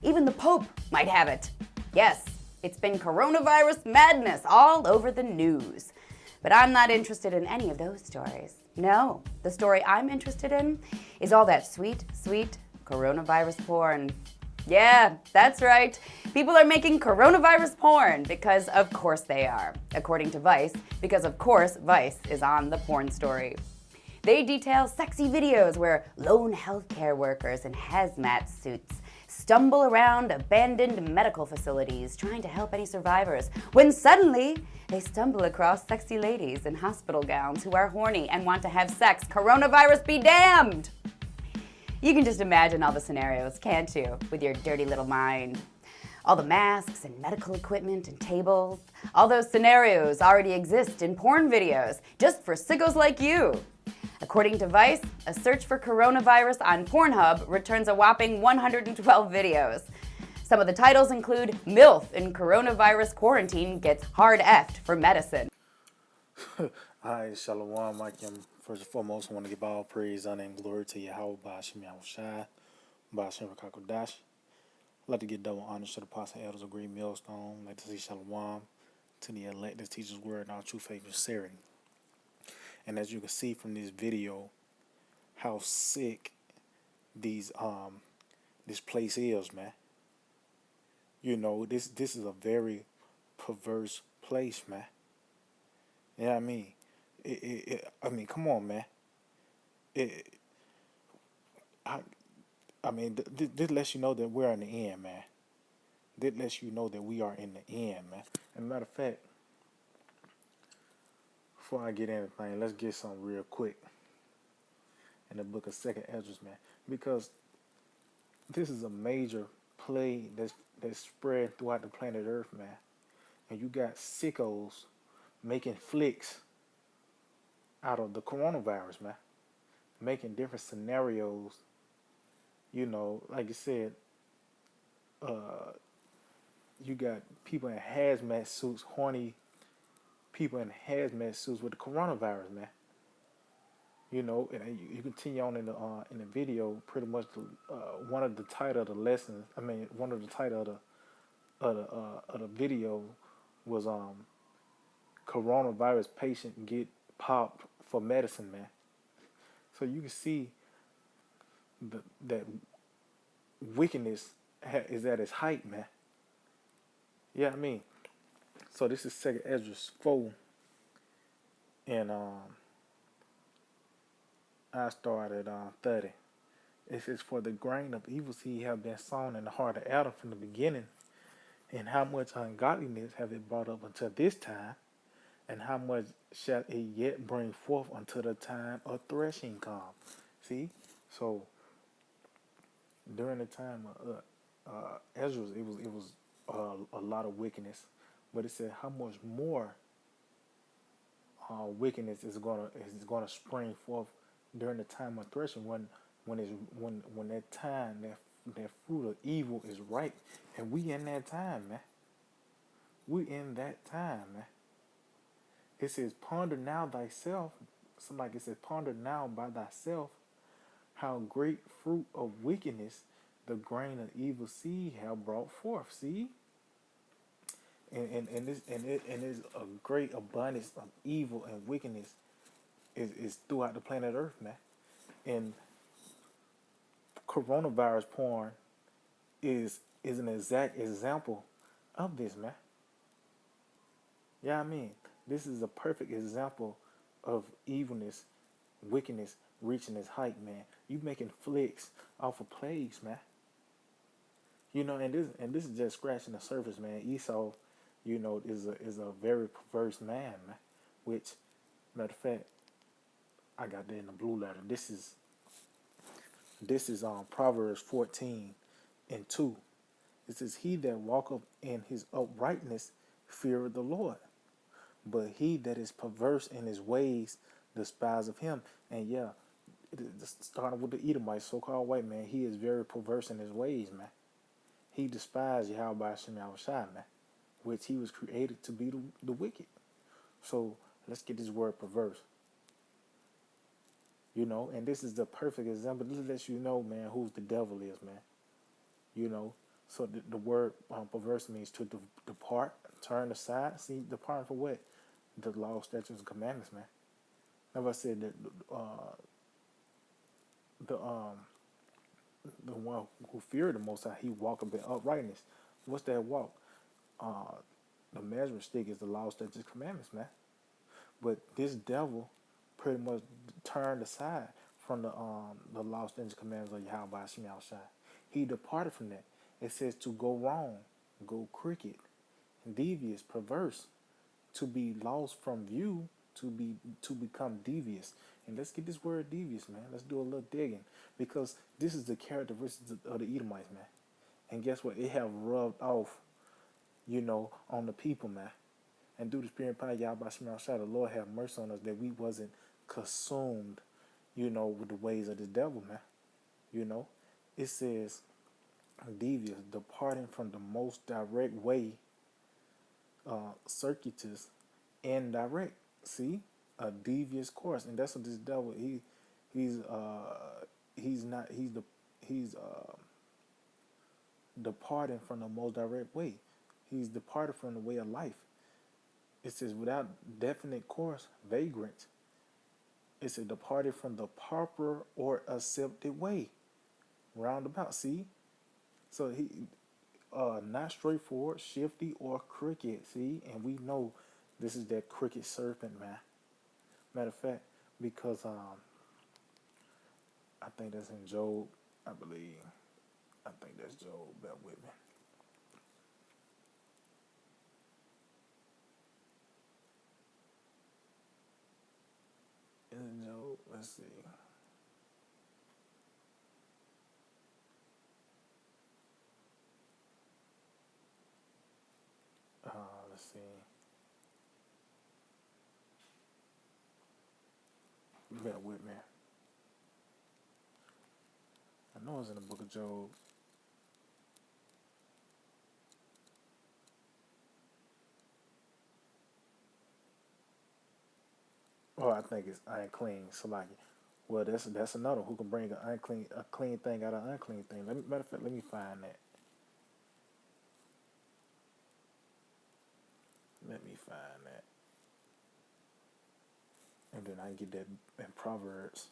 Even the Pope might have it. Yes, it's been coronavirus madness all over the news. But I'm not interested in any of those stories. No, the story I'm interested in is all that sweet, sweet coronavirus porn. Yeah, that's right. People are making coronavirus porn because of course they are. According to Vice, because of course Vice is on the porn story. They detail sexy videos where lone healthcare workers in hazmat suits stumble around abandoned medical facilities trying to help any survivors, when suddenly they stumble across sexy ladies in hospital gowns who are horny and want to have sex. Coronavirus be damned! You can just imagine all the scenarios, can't you, with your dirty little mind? All the masks and medical equipment and tables. All those scenarios already exist in porn videos, just for sickos like you. According to Vice, a search for coronavirus on Pornhub returns a whopping 112 videos. Some of the titles include MILF in Coronavirus Quarantine Gets Hard Effed for Medicine. Hi, Shalom, Mike. First and foremost, I want to give all praise, honor, and glory to Yahweh, Ba'ashim Yahushai, Ba'ashim Rakakodash. I'd like to give double honors to the apostle elders of Great Millstone. I'd like to say Shalom to the elect that teaches word in our true faith and sincerity. And as you can see from this video, how sick these this place is, man. You know, this is a very perverse place, man. You know what I mean? I mean, come on, man. It, I mean, this lets you know that we're in the end, man. This lets you know that we are in the end, man. And matter of fact, before I get anything, let's get something real quick in the book of Second Ezra, man, because this is a major plague that's spread throughout the planet Earth, man. And you got sickos making flicks out of the coronavirus, man, making different scenarios. You know, like you said, you got people in hazmat suits, horny people in hazmat suits with the coronavirus, man. You know, and you continue on in the video. Pretty much, one of the title of the lessons. I mean, one of the title of the video was coronavirus patient get popped for medicine, man. So you can see that wickedness is at its height, man. Yeah, I mean. So this is Second Ezra 4, and I started on 30. It says, "For the grain of evil seed have been sown in the heart of Adam from the beginning, and how much ungodliness have it brought up until this time, and how much shall it yet bring forth until the time of threshing come?" See, so during the time of Ezra, it was a lot of wickedness, but it said how much more wickedness is gonna spring forth during the time of threshing when that time that fruit of evil is ripe, and we in that time, man. We in that time, man. It says, "Ponder now thyself." So like it says, "Ponder now by thyself how great fruit of wickedness the grain of evil seed have brought forth." See, and there's a great abundance of evil and wickedness is throughout the planet Earth, man. And coronavirus porn is an exact example of this, man. Yeah, I mean, this is a perfect example of evilness, wickedness reaching its height, man. You making flicks off of plagues, man. You know, and this is just scratching the surface, man. Esau, you know, is a very perverse man, man. Which, matter of fact, I got that in the blue letter. This is Proverbs 14:2. It says, "He that walketh in his uprightness feareth the Lord, but he that is perverse in his ways despiseth him." And yeah, starting with the Edomites, so-called white man, he is very perverse in his ways, man. He despised Yahweh Shem Yahushai, man, which he was created to be the wicked. So let's get this word perverse. You know, and this is the perfect example. This lets you know, man, who the devil is, man. You know, So the word perverse means to depart, turn aside. See, depart for what? The law, statutes, and commandments, man. Remember I said that the the one who feared the Most High, he walk in uprightness. What's that walk? Uh, the measuring stick is the law, statutes, commandments, man. But this devil pretty much turned aside from the law, statutes, commandments of Yahweh Hashem Yahushua. He departed from that. It says to go wrong, go crooked, devious, perverse, to be lost from view, to become devious. And let's get this word devious, man. Let's do a little digging because this is the characteristics of the Edomites, man. And guess what? It have rubbed off, on the people, man. And through the spirit and power, Yahweh Shemar the Lord have mercy on us that we wasn't consumed, with the ways of this devil, man. It says devious, departing from the most direct way, circuitous, indirect. See, a devious course, and that's what this devil he's departing from the most direct way. He's departed from the way of life. It says without definite course, vagrant. It says departed from the proper or accepted way, roundabout. See, so he not straightforward, shifty, or crooked. See, and we know this is that crooked serpent, man. Matter of fact, because I think that's in Job, I believe. I think that's Job. Bear with me. In Job, let's see. Let's see. Bear with me. I know it's in the book of Job. Oh, I think it's unclean. So like, well, that's another who can bring a clean thing out of unclean thing. Matter of fact, let me find that. Let me find that, and then I can get that in Proverbs.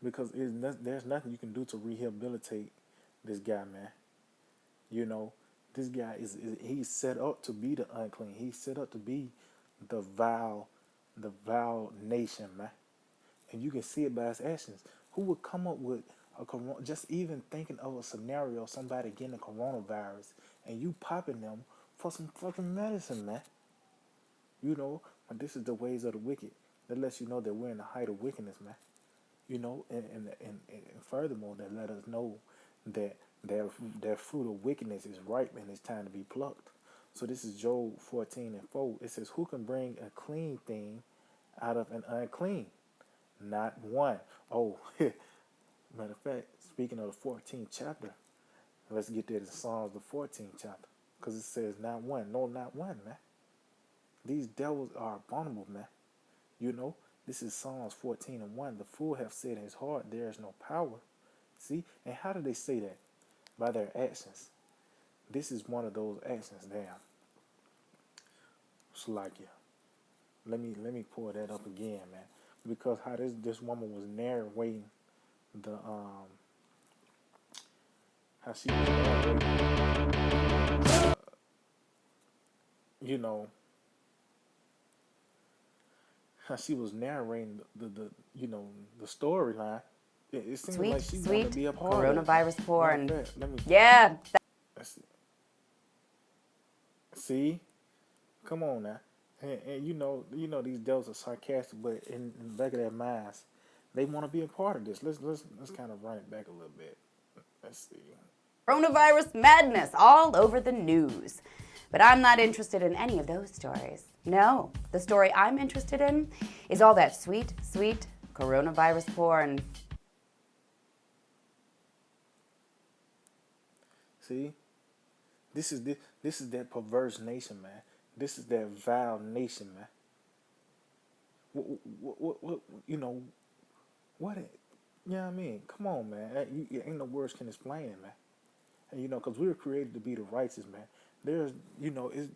Because there's nothing you can do to rehabilitate this guy, man. This guy is he's set up to be the unclean. He's set up to be the vile nation, man. And you can see it by his actions. Who would come up with just even thinking of a scenario, somebody getting a coronavirus, and you popping them for some fucking medicine, man? But this is the ways of the wicked. That lets you know that we're in the height of wickedness, man. And furthermore, that let us know that their fruit of wickedness is ripe and it's time to be plucked. So this is Job 14:4. It says, who can bring a clean thing out of an unclean? Not one. Oh, matter of fact, speaking of the 14th chapter, let's get there to Psalms, the 14th chapter. Because it says not one. No, not one, man. These devils are abominable, man. This is Psalms 14:1. The fool have said in his heart, there is no power. See? And how do they say that? By their actions. This is one of those actions. Damn. Salakia. Let me pull that up again, man. Because how this woman was narrating the how she was narrating how she was narrating the storyline. It seems Sweet, like she wanted sweet to be a part coronavirus of it. porn. Let me. Yeah. Let's see. Come on now. And these devils are sarcastic, but in the back of their minds, they want to be a part of this. Let's kind of run it back a little bit. Let's see. Coronavirus madness all over the news. But I'm not interested in any of those stories. No, the story I'm interested in is all that sweet, sweet coronavirus porn. See, this is that perverse nation, man. This is that vile nation, man. What You know what I mean? Come on, man. Ain't no words can explain it, man. And because we were created to be the righteous, man. There's, it's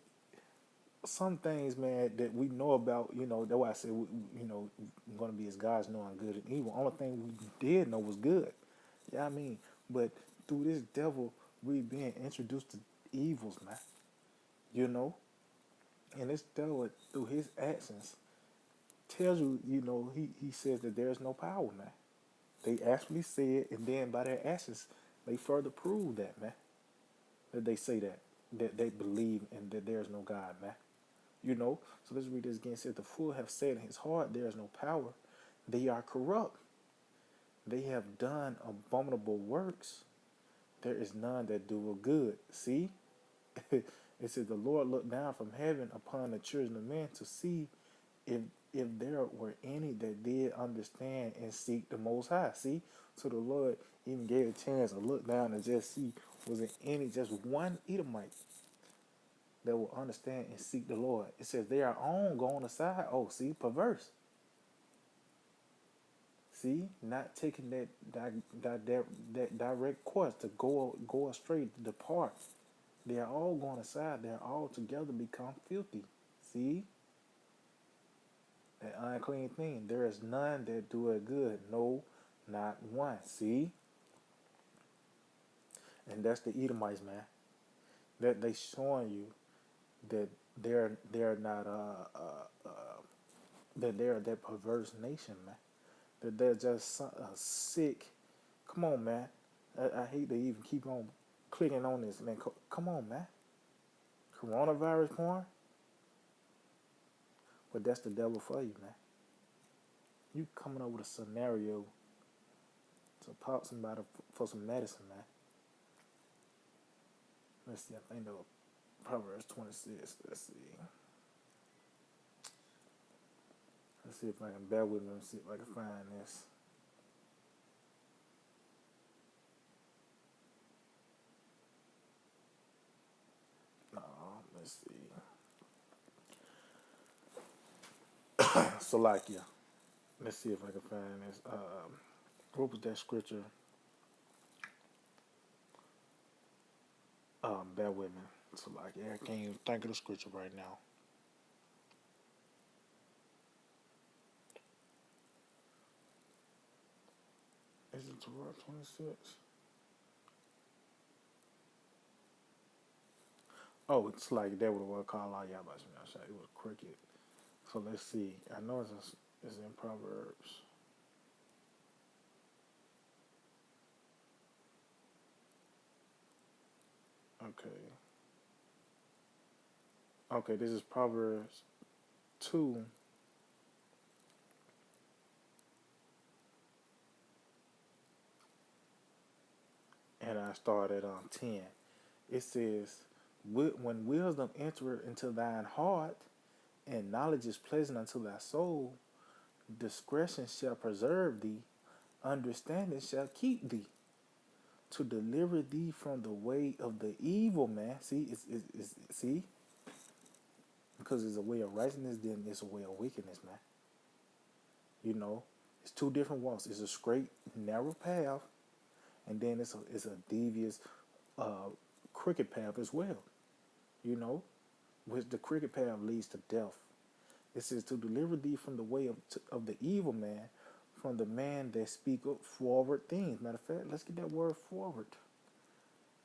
some things, man, that we know about. That's why I said, we're going to be as gods knowing good and evil. Only thing we did know was good. Yeah, I mean, but through this devil, we being introduced to evils, man. You know, and this devil, through his actions, tells you, he says that there is no power, man. They actually say it, and then by their actions, they further prove that, man. That they say that they believe and that there is no God, man. So let's read this again. It says, the fool have said in his heart, there is no power. They are corrupt. They have done abominable works. There is none that do good. See? It says, the Lord looked down from heaven upon the children of men to see if if there were any that did understand and seek the Most High. See? So the Lord even gave a chance to look down and just see, was there any, just one Edomite that will understand and seek the Lord. It says they are on going aside. Oh, see, perverse. See, not taking that direct course to go astray, to depart. They are all going aside. They are all together become filthy. See, that unclean thing. There is none that do it good. No, not one. See, and that's the Edomites, man. That they showing you that they're not that they're that perverse nation, man. That they're just sick. Come on, man. I hate to even keep on clicking on this, man. Come on, man. Coronavirus porn, but that's the devil for you, man. You coming up with a scenario to pop somebody for some medicine, man. Let's see. I think that was Proverbs 26. Let's see. Let's see if I can bear with me and see if I can find this. No, let's see. Salakia. Let's see if I can find this. What was that scripture? Bear with me. Salakia. I can't even think of the scripture right now. Is it Torah 26? Oh, it's like that would have called out Yabashim. It was cricket. So let's see. I know it's in Proverbs. Okay. Okay, this is Proverbs 2. And I start at 10. It says, when wisdom enter into thine heart, and knowledge is pleasant unto thy soul, discretion shall preserve thee, understanding shall keep thee, to deliver thee from the way of the evil man. See, see, because it's a way of righteousness, then it's a way of wickedness, man. It's two different walks. It's a straight, narrow path, and then it's a devious, uh, crooked path as well. You know, which the crooked path leads to death. It says to deliver thee from the way of the evil man, from the man that speaketh forward things. Matter of fact, let's get that word forward.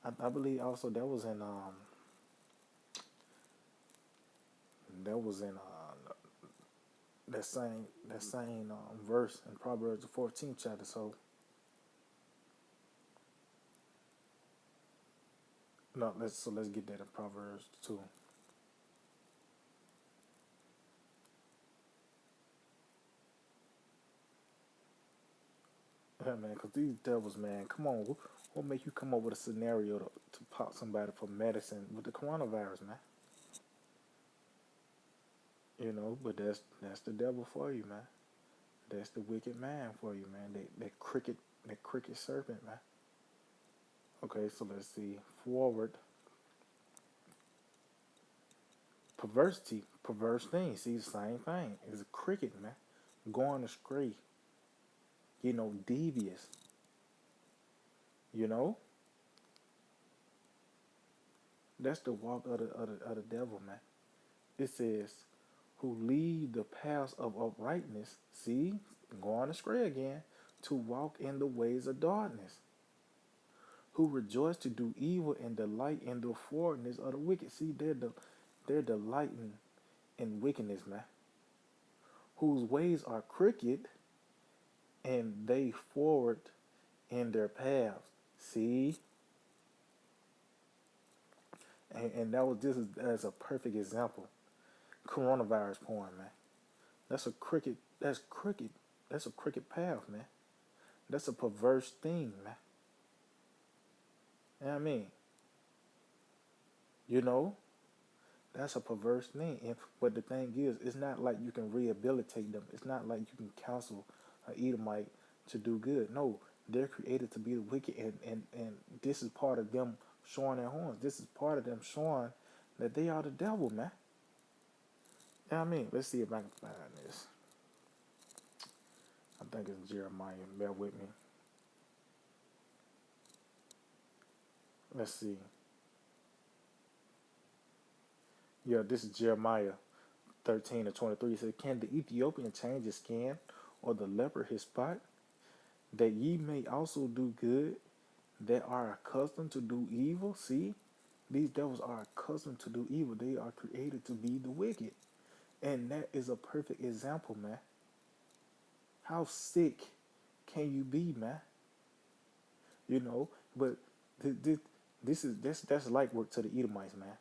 I believe also that was in that same verse in Proverbs the 14th chapter. So no, let's get that in Proverbs 2. Yeah, man, because these devils, man, come on, what make you come up with a scenario to pop somebody for medicine with the coronavirus, man? But that's the devil for you, man. That's the wicked man for you, man. That cricket serpent, man. Okay, so let's see. Forward, perversity, perverse thing. See, the same thing. It's a cricket, man. Going astray. devious. You know, that's the walk of the devil, man. It says, who leave the paths of uprightness, see, going astray again, to walk in the ways of darkness, who rejoice to do evil and delight in the forwardness of the wicked. See, they're delighting in wickedness, man. Whose ways are crooked, and they forward in their paths. See, and that was this is as a perfect example. Coronavirus porn, man. That's a crooked. That's crooked. That's a crooked path, man. That's a perverse thing, man. You know what I mean? You know, that's a perverse thing. But the thing is, it's not like you can rehabilitate them. It's not like you can counsel an Edomite to do good. No, they're created to be the wicked, and this is part of them showing their horns. This is part of them showing that they are the devil, man. You know what I mean? Let's see if I can find this. I think it's Jeremiah. Bear with me. Let's see. Yeah, this is Jeremiah 13 to 23. It says, can the Ethiopian change his skin, or the leper his spot, that ye may also do good, that are accustomed to do evil? See, these devils are accustomed to do evil. They are created to be the wicked. And that is a perfect example, man. How sick can you be, man? You know, but that's light work to the Edomites, man.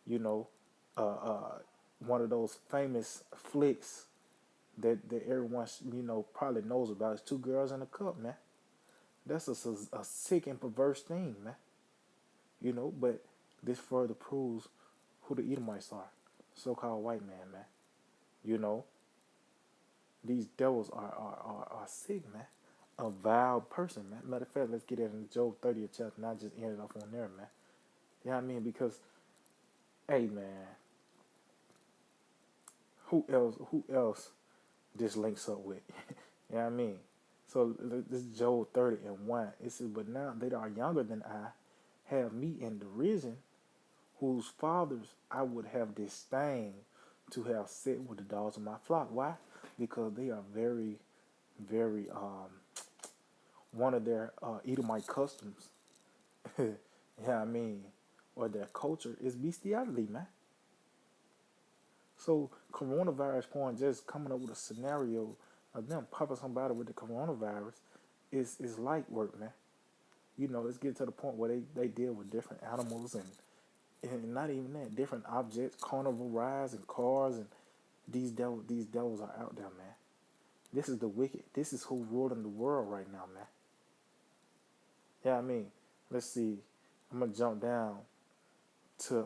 You know, one of those famous flicks that everyone probably knows about is Two Girls in a Cup, man. That's a sick and perverse thing, man. You know, but this further proves who the Edomites are, so-called white man. You know, these devils are sick, man. A vile person, man. Matter of fact, let's get it in Job 30th chapter, not just end it off on there, man. You know what I mean? Because, hey, man, who else this links up with? You know what I mean? So this is Job 30:1. It says, but now they are younger than I, have me in derision, whose fathers I would have disdained to have set with the dogs of my flock. Why? Because they are very, very one of their Edomite customs. You know what I mean? Or their culture is bestiality, man. So coronavirus porn just coming up with a scenario of them popping somebody with the coronavirus is light work, man. You know, let's get to the point where they deal with different animals and not even that, different objects, carnival rides and cars, and these devils are out there, man. This is the wicked. This is who ruling the world right now, man. Yeah, I mean, let's see. I'm gonna jump down to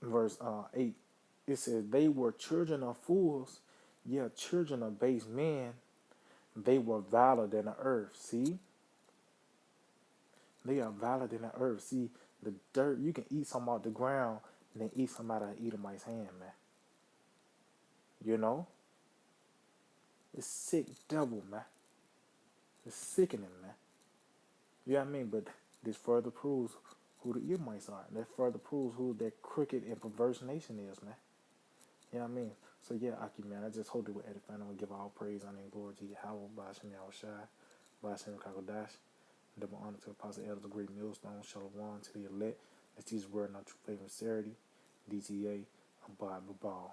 verse 8. It says, they were children of fools, yeah, children of base men. They were viler than the earth. See, they are viler than the earth. See, the dirt, you can eat some out the ground and then eat some out of an Edomite's hand, man. You know, it's sick devil, man. It's sickening, man. You know what I mean? But this further proves who the Edomites are. That further proves who that crooked and perverse nation is, man. You know what I mean? So yeah, Aki, man, I just hope that we're edifying. I'm going to give all praise, honor, and glory to Yahweh, Bashim Yahushai, Bashim Kakodash, double honor to Apostle Elder, the great millstone, Shalom to the elect. Let's teach word, not true faith and sincerity. DTA, abide, babal.